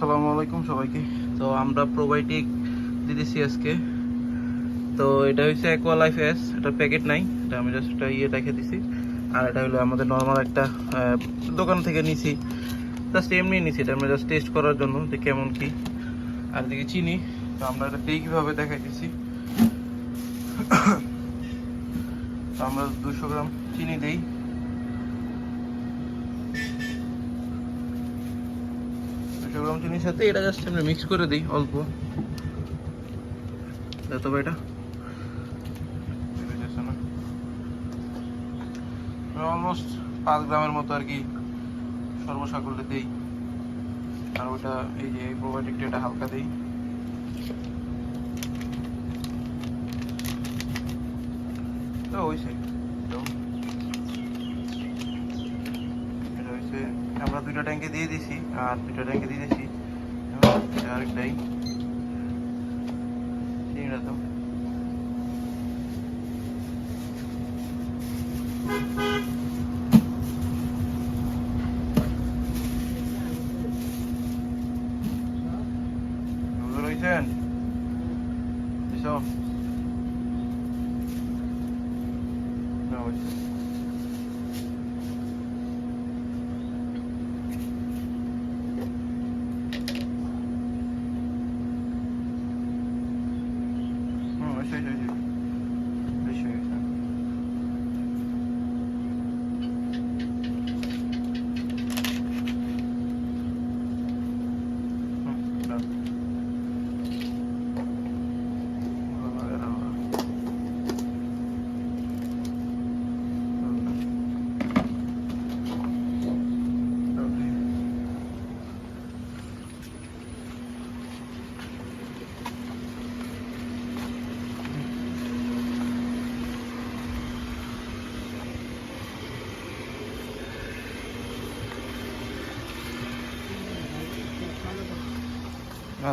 আসসালামু আলাইকুম সবাইকে। তো আমরা প্রোবায়োটিক দিতেছি আজকে। তো এটা হচ্ছে অ্যাকোয়া লাইফ এস, এটা প্যাকেট নাই, এটা আমি জাস্ট একটা ইয়ে রেখে দিছি। আর এটা হলো আমাদের নর্মাল একটা দোকান থেকে নিছি, জাস্ট এমনি নিছি, এটা আমরা জাস্ট টেস্ট করার জন্য যে কেমন কি। আর দিকে চিনি, তো আমরা এটা দিই কীভাবে দেখাই দিছি। তো আমরা 200 গ্রাম চিনি দিই। গ্রাম চিনির সাথে এটা জাস্ট আমরা মিক্স করে দিই অল্প, তবে এটা অলমোস্ট 5 গ্রামের মতো আর কি সর্বসাকুল্যে দিই। আর ওটা এই যে প্রোবায়োটিকটা এটা হালকা দিই। তো হয়েছে, এটা হয়েছে। আমরা 2টা ট্যাঙ্কে দিয়ে দিছি, আর 2টা ট্যাঙ্কে দিয়ে দিছি আরেকটাই চিনিটা। তো রয়েছেন এসব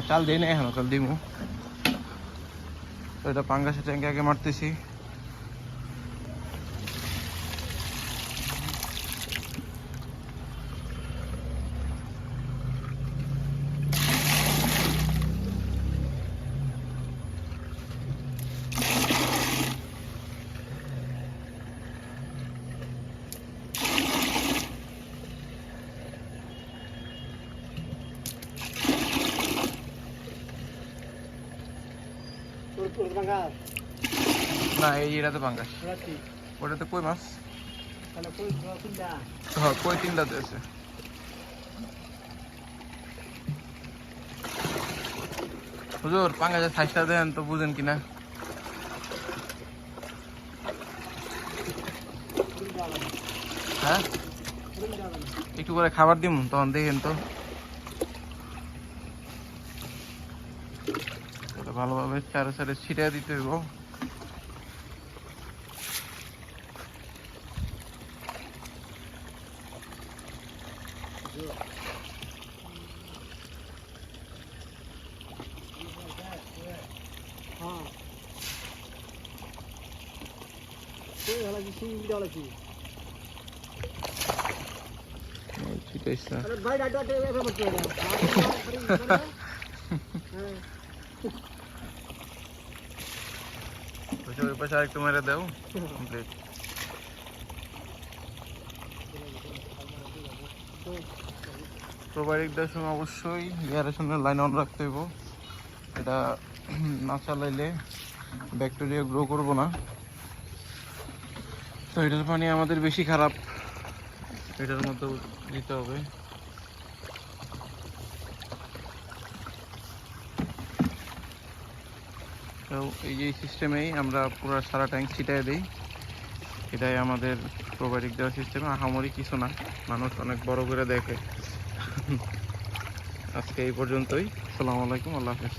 চাল দিই না এখনো, চাল দিব। তো এটা পাঙ্গাসের ট্যাঙ্কে আগে মারতেছি। না, এই এটাতে পাঙ্গাস, ওটাতে কই মাছ। হ্যাঁ, কই 3টাতে আছে। হুজুর পাঙ্গাসের সাইজটা দেন তো, বুঝেন কিনা। হ্যাঁ, একটু করে খাবার দিম, তখন দেখেন তো ভালোভাবে চারে চারে ছিটিয়ে দিতে হইব। একটু মেরে দাও, কমপ্লিট। প্রোবায়োটিক দেওয়ার সময় অবশ্যই এয়ারেশনের লাইন অন রাখতে হইব। এটা না চালাইলে ব্যাকটেরিয়া গ্রো করবো না। তো এটার পানি আমাদের বেশি খারাপ, এটার মধ্যে দিতে হবে। তো এই যে সিস্টেমেই আমরা পুরো সারা ট্যাঙ্ক ছিটাই দিই। এটাই আমাদের প্রোবায়োটিক দেওয়ার সিস্টেম। আহামরি কিছু না, মানুষ অনেক বড় করে দেখে। আজকে এই পর্যন্তই। আসসালামু আলাইকুম, আল্লাহ হাফেজ।